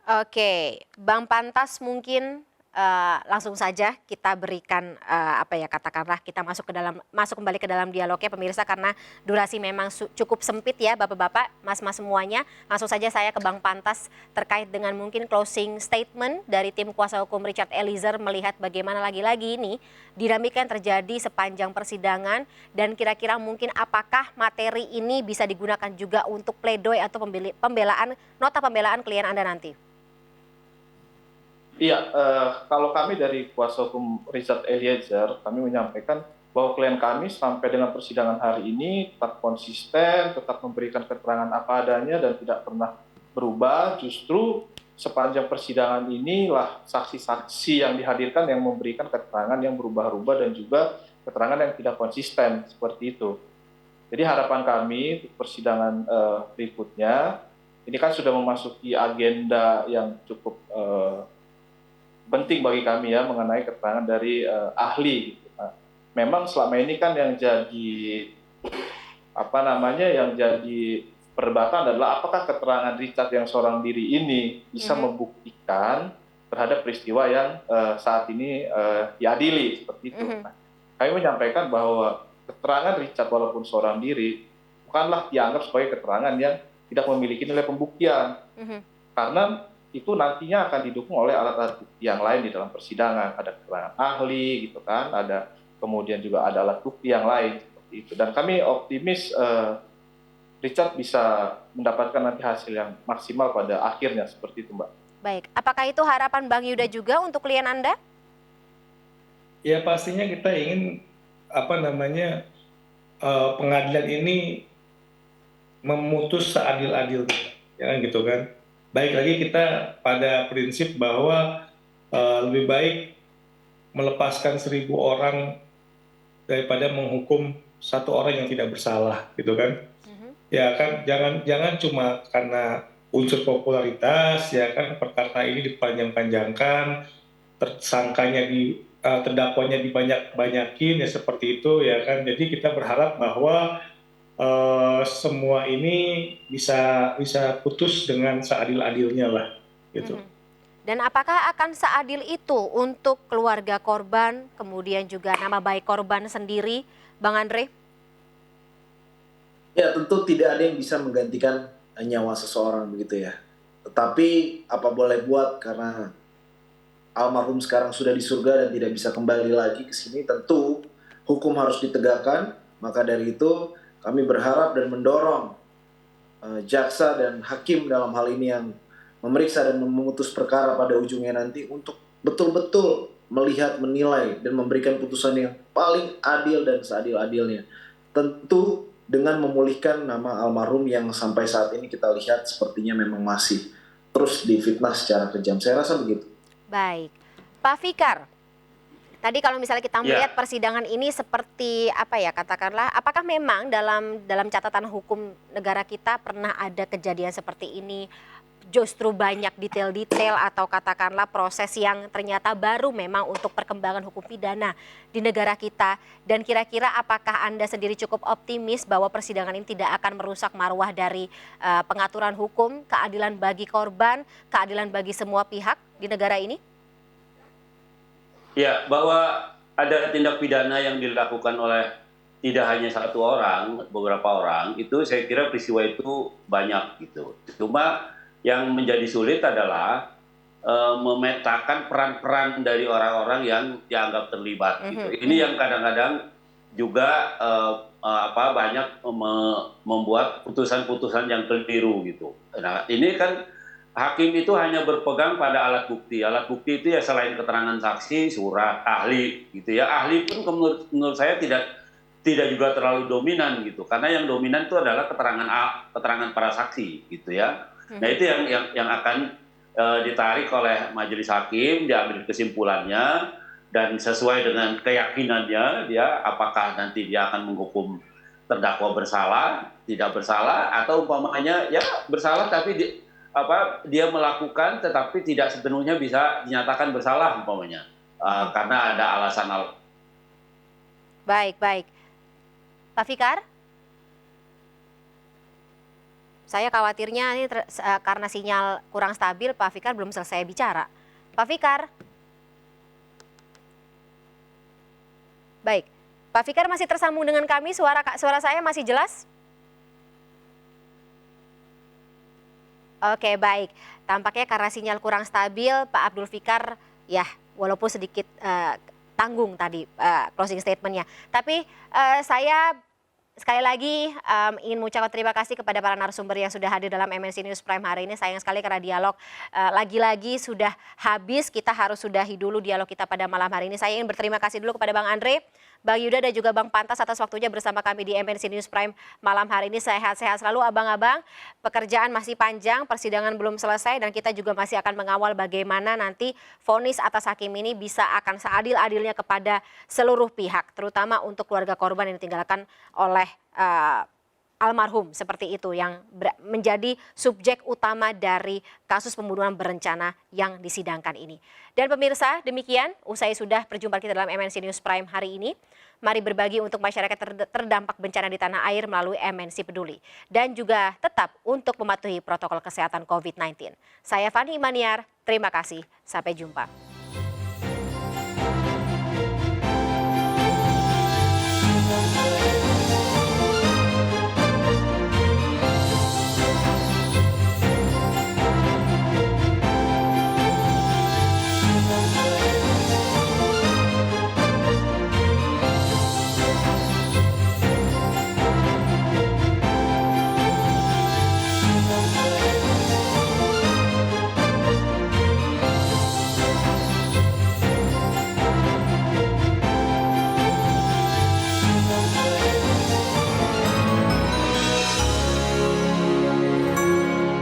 Oke, Bang Pantas mungkin, langsung saja kita berikan, apa ya, katakanlah kita masuk kembali ke dalam dialognya pemirsa karena durasi memang cukup sempit ya Bapak-bapak, Mas-mas semuanya. Langsung saja saya ke Bang Pantas terkait dengan mungkin closing statement dari tim kuasa hukum Richard Eliezer melihat bagaimana lagi-lagi ini dinamika yang terjadi sepanjang persidangan dan kira-kira mungkin apakah materi ini bisa digunakan juga untuk pledoi atau nota pembelaan klien Anda nanti? Iya, kalau kami dari kuasa hukum Richard Eliezer, kami menyampaikan bahwa klien kami sampai dengan persidangan hari ini tetap konsisten, tetap memberikan keterangan apa adanya dan tidak pernah berubah. Justru sepanjang persidangan inilah saksi-saksi yang dihadirkan yang memberikan keterangan yang berubah-ubah dan juga keterangan yang tidak konsisten seperti itu. Jadi harapan kami untuk persidangan berikutnya, ini kan sudah memasuki agenda yang cukup penting bagi kami ya mengenai keterangan dari ahli. Memang selama ini kan yang jadi yang jadi perdebatan adalah apakah keterangan Richard yang seorang diri ini bisa membuktikan terhadap peristiwa yang saat ini diadili seperti itu. Nah, kami menyampaikan bahwa keterangan Richard walaupun seorang diri bukanlah dianggap sebagai keterangan yang tidak memiliki nilai pembuktian karena itu nantinya akan didukung oleh alat-alat bukti yang lain di dalam persidangan, ada keterangan ahli gitu kan, ada kemudian juga ada alat bukti yang lain seperti itu. Dan kami optimis Richard bisa mendapatkan nanti hasil yang maksimal pada akhirnya seperti itu, Mbak. Baik, apakah itu harapan Bang Yuda juga untuk klien Anda? Ya pastinya kita ingin pengadilan ini memutus seadil-adilnya, ya kan gitu kan. Baik lagi kita pada prinsip bahwa lebih baik melepaskan 1.000 orang daripada menghukum satu orang yang tidak bersalah, gitu kan. Ya kan, jangan cuma karena unsur popularitas, ya kan, perkara ini dipanjang-panjangkan, tersangkanya terdakwanya dibanyak-banyakin, ya seperti itu, ya kan. Jadi kita berharap bahwa semua ini bisa putus dengan seadil-adilnya lah, gitu. Dan apakah akan seadil itu untuk keluarga korban, kemudian juga nama baik korban sendiri, Bang Andre? Ya, tentu tidak ada yang bisa menggantikan nyawa seseorang begitu ya. Tetapi apa boleh buat karena almarhum sekarang sudah di surga dan tidak bisa kembali lagi ke sini, tentu hukum harus ditegakkan. Maka dari itu kami berharap dan mendorong jaksa dan hakim dalam hal ini yang memeriksa dan memutus perkara pada ujungnya nanti untuk betul-betul melihat, menilai, dan memberikan putusan yang paling adil dan seadil-adilnya. Tentu dengan memulihkan nama almarhum yang sampai saat ini kita lihat sepertinya memang masih terus difitnah secara kejam. Saya rasa begitu. Baik, Pak Fikar, tadi kalau misalnya kita melihat Ya, persidangan ini seperti apa ya, katakanlah apakah memang dalam catatan hukum negara kita pernah ada kejadian seperti ini, justru banyak detail-detail atau katakanlah proses yang ternyata baru memang untuk perkembangan hukum pidana di negara kita, dan kira-kira apakah Anda sendiri cukup optimis bahwa persidangan ini tidak akan merusak marwah dari pengaturan hukum, keadilan bagi korban, keadilan bagi semua pihak di negara ini? Ya, bahwa ada tindak pidana yang dilakukan oleh tidak hanya satu orang, beberapa orang, itu saya kira peristiwa itu banyak gitu. Cuma yang menjadi sulit adalah memetakan peran-peran dari orang-orang yang dianggap terlibat gitu. Ini yang kadang-kadang juga banyak membuat putusan-putusan yang keliru gitu. Nah, ini kan hakim itu hanya berpegang pada alat bukti. Alat bukti itu ya selain keterangan saksi, surat, ahli gitu ya. Ahli pun menurut saya tidak juga terlalu dominan gitu. Karena yang dominan itu adalah keterangan para saksi gitu ya. Nah, itu yang akan ditarik oleh majelis hakim, diambil kesimpulannya dan sesuai dengan keyakinannya dia apakah nanti dia akan menghukum terdakwa bersalah, tidak bersalah, atau umpamanya ya bersalah tapi dia melakukan tetapi tidak sepenuhnya bisa dinyatakan bersalah umpamanya karena ada alasan. Baik, baik. Pak Fikar? Saya khawatirnya ini karena sinyal kurang stabil, Pak Fikar belum selesai bicara. Pak Fikar. Baik. Pak Fikar masih tersambung dengan kami, suara saya masih jelas? Oke, baik. Tampaknya karena sinyal kurang stabil, Pak Abdul Fikar ya walaupun sedikit tanggung tadi closing statement-nya. Tapi saya sekali lagi ingin mengucapkan terima kasih kepada para narasumber yang sudah hadir dalam MNC News Prime hari ini. Sayang sekali karena dialog lagi-lagi sudah habis. Kita harus sudahi dulu dialog kita pada malam hari ini. Saya ingin berterima kasih dulu kepada Bang Andre, Bang Yuda dan juga Bang Pantas atas waktunya bersama kami di MNC News Prime malam hari ini. Sehat-sehat selalu abang-abang. Pekerjaan masih panjang, persidangan belum selesai dan kita juga masih akan mengawal bagaimana nanti vonis atas hakim ini bisa akan seadil-adilnya kepada seluruh pihak, terutama untuk keluarga korban yang ditinggalkan oleh almarhum seperti itu yang menjadi subjek utama dari kasus pembunuhan berencana yang disidangkan ini. Dan pemirsa, demikian usai sudah perjumpaan kita dalam MNC News Prime hari ini. Mari berbagi untuk masyarakat terdampak bencana di tanah air melalui MNC Peduli. Dan juga tetap untuk mematuhi protokol kesehatan COVID-19. Saya Fani Imaniar, terima kasih. Sampai jumpa.